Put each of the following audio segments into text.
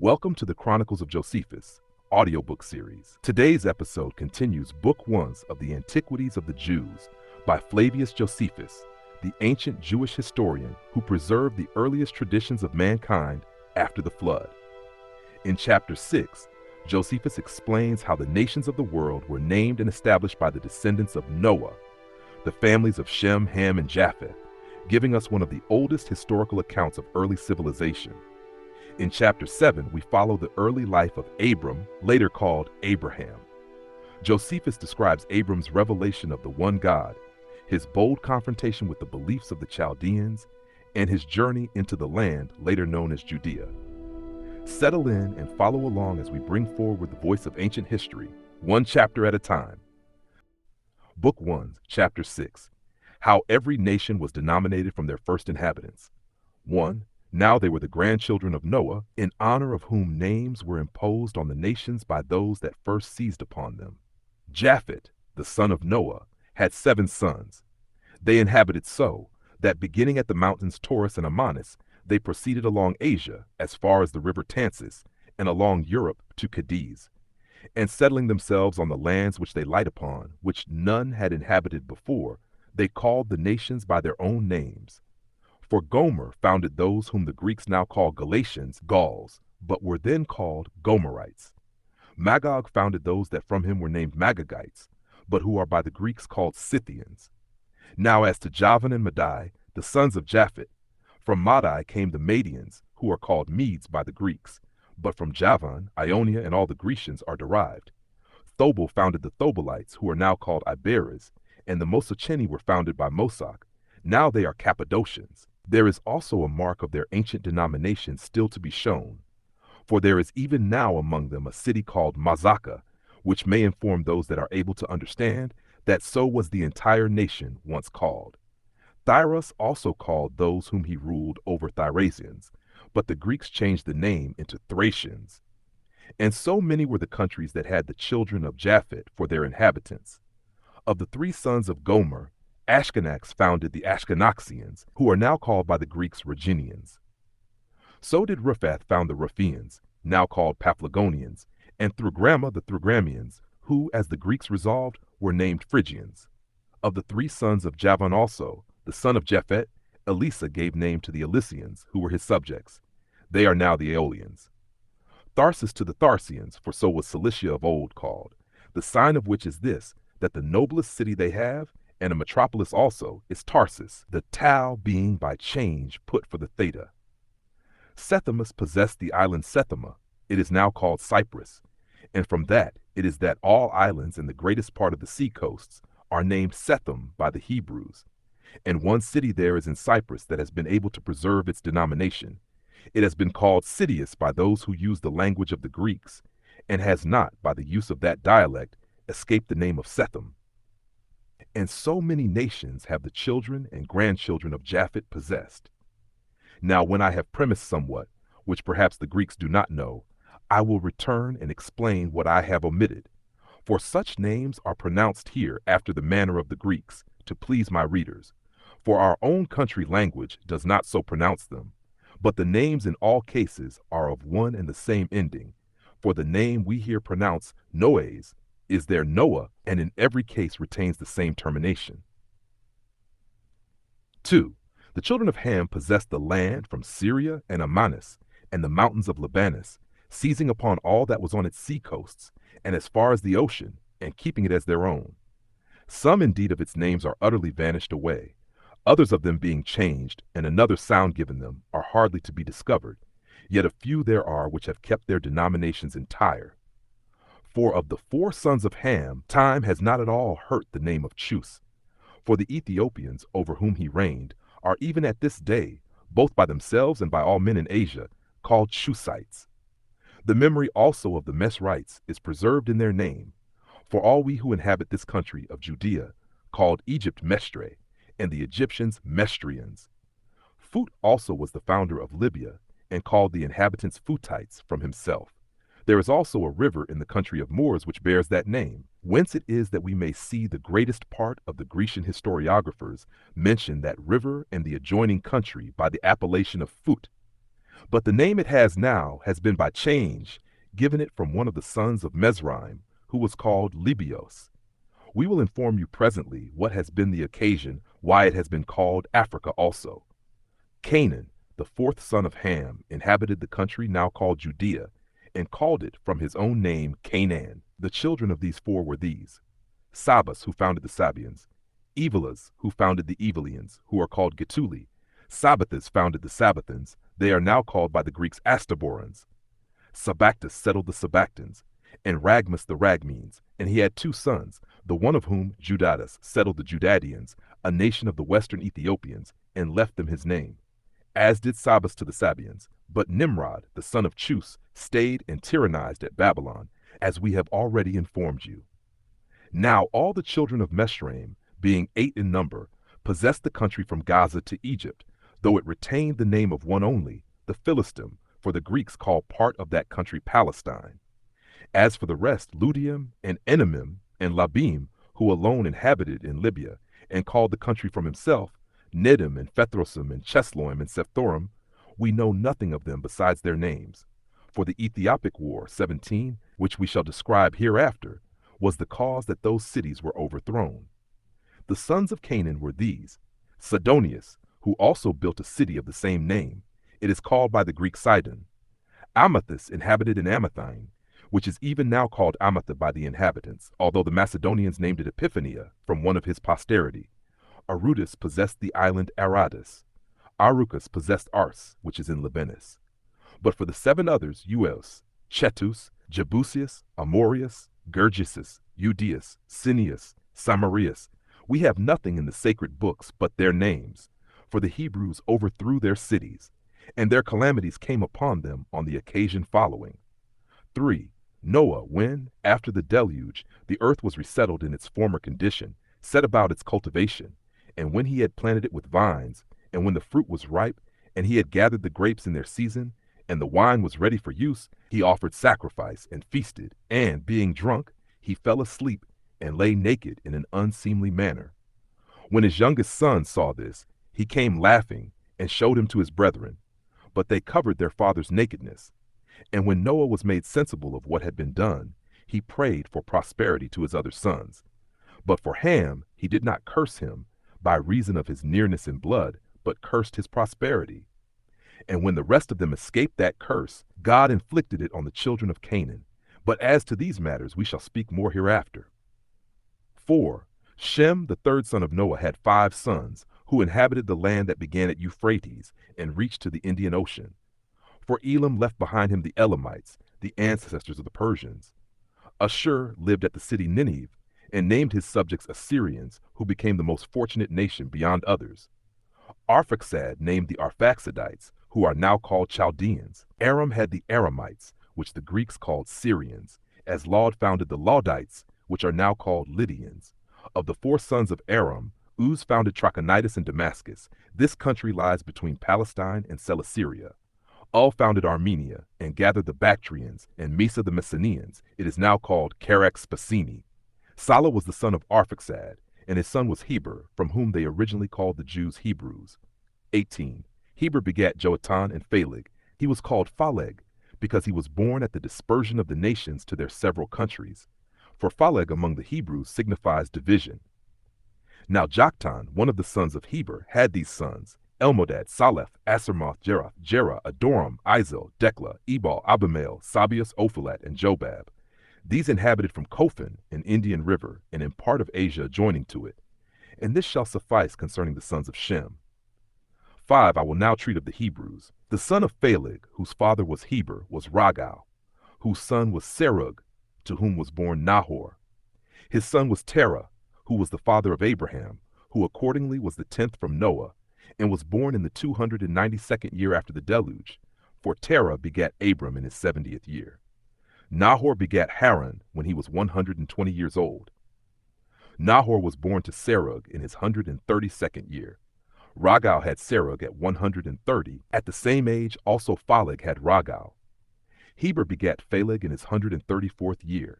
Welcome to the Chronicles of Josephus audiobook series. Today's episode continues Book 1 of the Antiquities of the Jews by Flavius Josephus, the ancient Jewish historian who preserved the earliest traditions of mankind after the flood. In chapter 6, Josephus explains how the nations of the world were named and established by the descendants of Noah, the families of Shem, Ham, and Japheth, giving us one of the oldest historical accounts of early civilization. In chapter 7, we follow the early life of Abram, later called Abraham. Josephus describes Abram's revelation of the one God, his bold confrontation with the beliefs of the Chaldeans, and his journey into the land later known as Judea. Settle in and follow along as we bring forward the voice of ancient history, one chapter at a time. Book 1, Chapter 6. How every nation was denominated from their first inhabitants. 1. Now they were the grandchildren of Noah, in honor of whom names were imposed on the nations by those that first seized upon them. Japheth, the son of Noah, had 7 sons. They inhabited so, that beginning at the mountains Taurus and Amanus, they proceeded along Asia as far as the river Tansis, and along Europe to Cadiz, and settling themselves on the lands which they light upon, which none had inhabited before, they called the nations by their own names. For Gomer founded those whom the Greeks now call Galatians, Gauls, but were then called Gomerites. Magog founded those that from him were named Magogites, but who are by the Greeks called Scythians. Now as to Javan and Madai, the sons of Japheth, from Madai came the Madians, who are called Medes by the Greeks, but from Javan, Ionia, and all the Grecians are derived. Thobal founded the Thobalites, who are now called Iberas, and the Mosacheni were founded by Mosoch. Now they are Cappadocians. There is also a mark of their ancient denomination still to be shown, for there is even now among them a city called Mazaka, which may inform those that are able to understand that so was the entire nation once called. Thyros also called those whom he ruled over Thracians, but the Greeks changed the name into Thracians. And so many were the countries that had the children of Japheth for their inhabitants. Of the 3 sons of Gomer, Ashkenax founded the Ashkenaxians, who are now called by the Greeks Rogenians. So did Riphath found the Riphians, now called Paphlagonians, and Thrugrama the Thrugramians, who, as the Greeks resolved, were named Phrygians. Of the 3 sons of Javan also, the son of Japheth, Elisa gave name to the Elysians, who were his subjects. They are now the Aeolians. Tharsis to the Tharsians, for so was Cilicia of old called, the sign of which is this, that the noblest city they have, and a metropolis also, is Tarsus, the tau being by change put for the theta. Sethemus possessed the island Sethema, it is now called Cyprus, and from that it is that all islands in the greatest part of the sea coasts are named Sethem by the Hebrews, and one city there is in Cyprus that has been able to preserve its denomination. It has been called Citius by those who use the language of the Greeks, and has not, by the use of that dialect, escaped the name of Sethem. And so many nations have the children and grandchildren of Japheth possessed. Now when I have premised somewhat, which perhaps the Greeks do not know, I will return and explain what I have omitted. For such names are pronounced here after the manner of the Greeks, to please my readers. For our own country language does not so pronounce them, but the names in all cases are of one and the same ending. For the name we here pronounce Noes is their Noah, and in every case retains the same termination. 2. The children of Ham possessed the land from Syria and Amanus, and the mountains of Libanus, seizing upon all that was on its sea coasts, and as far as the ocean, and keeping it as their own. Some indeed of its names are utterly vanished away, others of them being changed, and another sound given them, are hardly to be discovered, yet a few there are which have kept their denominations entire. For of the 4 sons of Ham, time has not at all hurt the name of Chus. For the Ethiopians, over whom he reigned, are even at this day, both by themselves and by all men in Asia, called Chusites. The memory also of the Mesrites is preserved in their name, for all we who inhabit this country of Judea, called Egypt Mestre, and the Egyptians Mestrians. Phut also was the founder of Libya, and called the inhabitants Phutites from himself. There is also a river in the country of Moors which bears that name, whence it is that we may see the greatest part of the Grecian historiographers mention that river and the adjoining country by the appellation of Phut. But the name it has now has been by change given it from one of the sons of Mizraim, who was called Libios. We will inform you presently what has been the occasion why it has been called Africa also. Canaan, the fourth son of Ham, inhabited the country now called Judea, and called it from his own name Canaan. The children of these four were these: Sabas, who founded the Sabians; Evilas, who founded the Evilians, who are called Getuli; Sabbathas founded the Sabbathans, they are now called by the Greeks Astaborans; Sabactus settled the Sabactans, and Ragmus the Ragmenes, and he had two sons, the one of whom, Judatus, settled the Judadians, a nation of the western Ethiopians, and left them his name, as did Sabas to the Sabians. But Nimrod, the son of Chus, stayed and tyrannized at Babylon, as we have already informed you. Now all the children of Meshraim, being 8 in number, possessed the country from Gaza to Egypt, though it retained the name of one only, the Philistim, for the Greeks called part of that country Palestine. As for the rest, Ludium and Enamim and Labim, who alone inhabited in Libya, and called the country from himself, Nedim and Phethrosim and Chesloim and Sephthorim, we know nothing of them besides their names. For the Ethiopic War, 17, which we shall describe hereafter, was the cause that those cities were overthrown. The sons of Canaan were these: Sidonius, who also built a city of the same name. It is called by the Greek Sidon. Amathus inhabited in Amathine, which is even now called Amatha by the inhabitants, although the Macedonians named it Epiphania from one of his posterity. Arutus possessed the island Aradus. Arucus possessed Ars, which is in Libanus. But for the 7 others, Ueos, Chetus, Jebusius, Amorius, Gergesus, Eudeus, Cineus, Samarius, we have nothing in the sacred books but their names, for the Hebrews overthrew their cities, and their calamities came upon them on the occasion following. 3. Noah, when, after the deluge, the earth was resettled in its former condition, set about its cultivation, and when he had planted it with vines, and when the fruit was ripe, and he had gathered the grapes in their season, and the wine was ready for use, he offered sacrifice and feasted, and, being drunk, he fell asleep and lay naked in an unseemly manner. When his youngest son saw this, he came laughing and showed him to his brethren, but they covered their father's nakedness. And when Noah was made sensible of what had been done, he prayed for prosperity to his other sons. But for Ham he did not curse him by reason of his nearness in blood, but cursed his prosperity. And when the rest of them escaped that curse, God inflicted it on the children of Canaan. But as to these matters we shall speak more hereafter. 4. Shem, the third son of Noah, had 5 sons, who inhabited the land that began at Euphrates and reached to the Indian Ocean. For Elam left behind him the Elamites, the ancestors of the Persians. Ashur lived at the city Nineveh, and named his subjects Assyrians, who became the most fortunate nation beyond others. Arphaxad named the Arphaxidites, who are now called Chaldeans. Aram had the Aramites, which the Greeks called Syrians, as Laud founded the Laudites, which are now called Lydians. Of the 4 sons of Aram, Uz founded Trachonitis in Damascus. This country lies between Palestine and Celesyria. Ul founded Armenia, and gathered the Bactrians, and Mesa the Messenians. It is now called Carax Spasini. Salah was the son of Arphaxad, and his son was Heber, from whom they originally called the Jews Hebrews. 18. Heber begat Joatan and Phaleg. He was called Phaleg, because he was born at the dispersion of the nations to their several countries. For Phaleg among the Hebrews signifies division. Now Joktan, one of the sons of Heber, had these sons: Elmodad, Saleph, Asermoth, Jerah, Adoram, Izel, Dekla, Ebal, Abimael, Sabius, Ophalat, and Jobab. These inhabited from Kofan, an Indian river, and in part of Asia adjoining to it. And this shall suffice concerning the sons of Shem. 5. I will now treat of the Hebrews. The son of Phaleg, whose father was Heber, was Ragal, whose son was Serug, to whom was born Nahor. His son was Terah, who was the father of Abraham, who accordingly was the 10th from Noah, and was born in the 292nd year after the deluge, for Terah begat Abram in his 70th year. Nahor begat Haran when he was 120 years old. Nahor was born to Serug in his 132nd year. Ragal had Serug at 130. At the same age also Phaleg had Ragal. Heber begat Phaleg in his 134th year,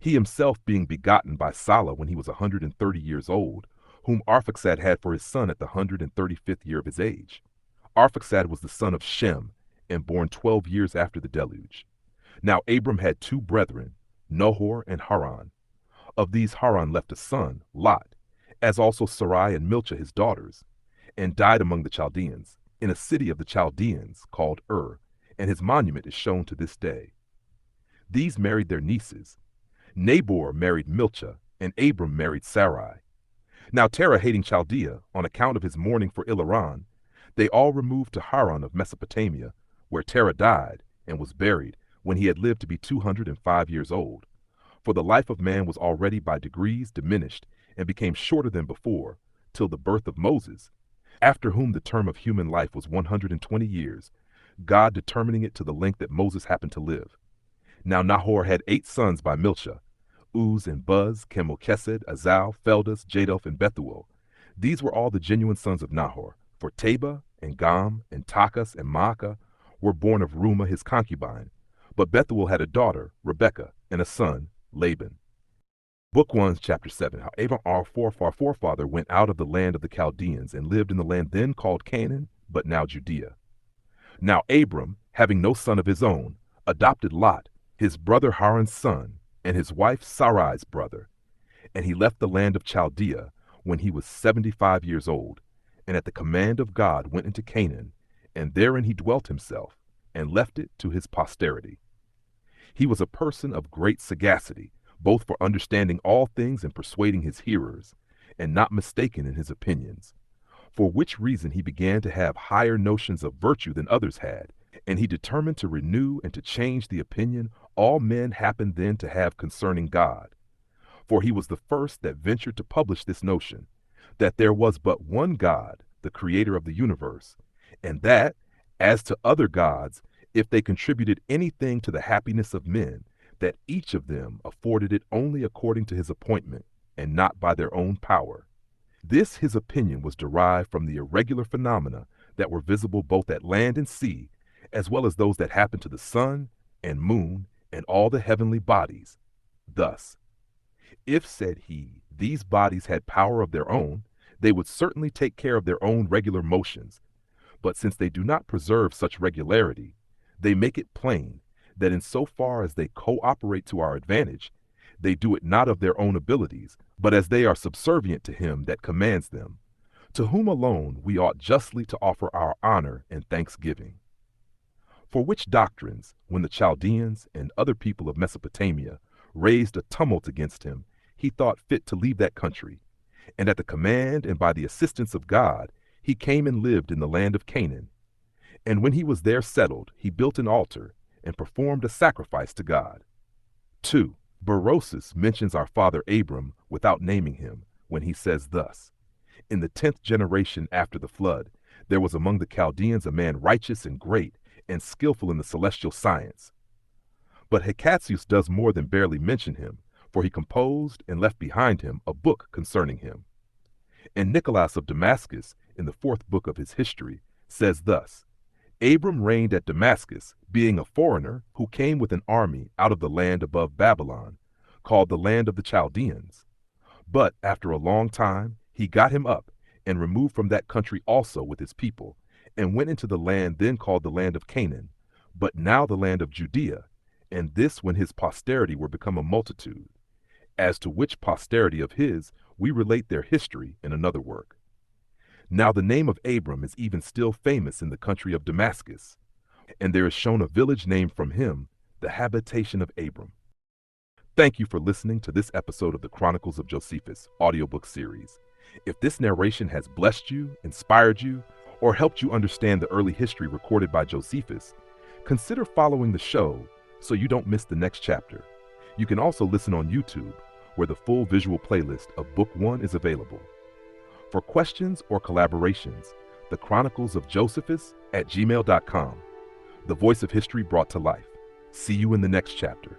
he himself being begotten by Salah when he was 130 years old, whom Arphaxad had for his son at the 135th year of his age. Arphaxad was the son of Shem, and born 12 years after the deluge. Now Abram had two brethren, Nahor and Haran. Of these Haran left a son, Lot, as also Sarai and Milcah his daughters, and died among the Chaldeans, in a city of the Chaldeans called Ur, and his monument is shown to this day. These married their nieces. Nabor married Milcah, and Abram married Sarai. Now Terah, hating Chaldea on account of his mourning for Ilaran, they all removed to Haran of Mesopotamia, where Terah died and was buried when he had lived to be 205 years old. For the life of man was already by degrees diminished and became shorter than before, till the birth of Moses, after whom the term of human life was 120 years, God determining it to the length that Moses happened to live. Now Nahor had 8 sons by Milcah, Uz and Buz, Chemokesed, Azal, Feldas, Jadoph, and Bethuel. These were all the genuine sons of Nahor, for Teba and Gam and Takas and Maacah were born of Reumah his concubine. But Bethuel had a daughter, Rebekah, and a son, Laban. Book 1, chapter 7. How Abram our forefather went out of the land of the Chaldeans and lived in the land then called Canaan, but now Judea. Now Abram, having no son of his own, adopted Lot, his brother Haran's son, and his wife Sarai's brother. And he left the land of Chaldea when he was 75 years old, and at the command of God went into Canaan, and therein he dwelt himself, and left it to his posterity. He was a person of great sagacity, both for understanding all things and persuading his hearers, and not mistaken in his opinions. For which reason he began to have higher notions of virtue than others had, and he determined to renew and to change the opinion all men happened then to have concerning God. For he was the first that ventured to publish this notion, that there was but one God, the creator of the universe, and that, as to other gods, if they contributed anything to the happiness of men, that each of them afforded it only according to his appointment, and not by their own power. This his opinion was derived from the irregular phenomena that were visible both at land and sea, as well as those that happened to the sun and moon and all the heavenly bodies. Thus, if, said he, these bodies had power of their own, they would certainly take care of their own regular motions. But since they do not preserve such regularity, they make it plain that in so far as they cooperate to our advantage, they do it not of their own abilities, but as they are subservient to him that commands them, to whom alone we ought justly to offer our honor and thanksgiving. For which doctrines, when the Chaldeans and other people of Mesopotamia raised a tumult against him, he thought fit to leave that country, and at the command and by the assistance of God, he came and lived in the land of Canaan. And when he was there settled, he built an altar and performed a sacrifice to God. 2. Berosus mentions our father Abram without naming him, when he says thus: In the 10th generation after the flood, there was among the Chaldeans a man righteous and great, and skillful in the celestial science. But Hecatzius does more than barely mention him, for he composed and left behind him a book concerning him. And Nicholas of Damascus, in the 4th book of his history, says thus: Abram reigned at Damascus, being a foreigner who came with an army out of the land above Babylon, called the land of the Chaldeans. But after a long time he got him up, and removed from that country also with his people, and went into the land then called the land of Canaan, but now the land of Judea, and this when his posterity were become a multitude, as to which posterity of his we relate their history in another work. Now the name of Abram is even still famous in the country of Damascus, and there is shown a village named from him, the habitation of Abram. Thank you for listening to this episode of the Chronicles of Josephus audiobook series. If this narration has blessed you, inspired you, or helped you understand the early history recorded by Josephus, consider following the show so you don't miss the next chapter. You can also listen on YouTube, where the full visual playlist of Book 1 is available. For questions or collaborations, thechroniclesofjosephus@gmail.com. The voice of history brought to life. See you in the next chapter.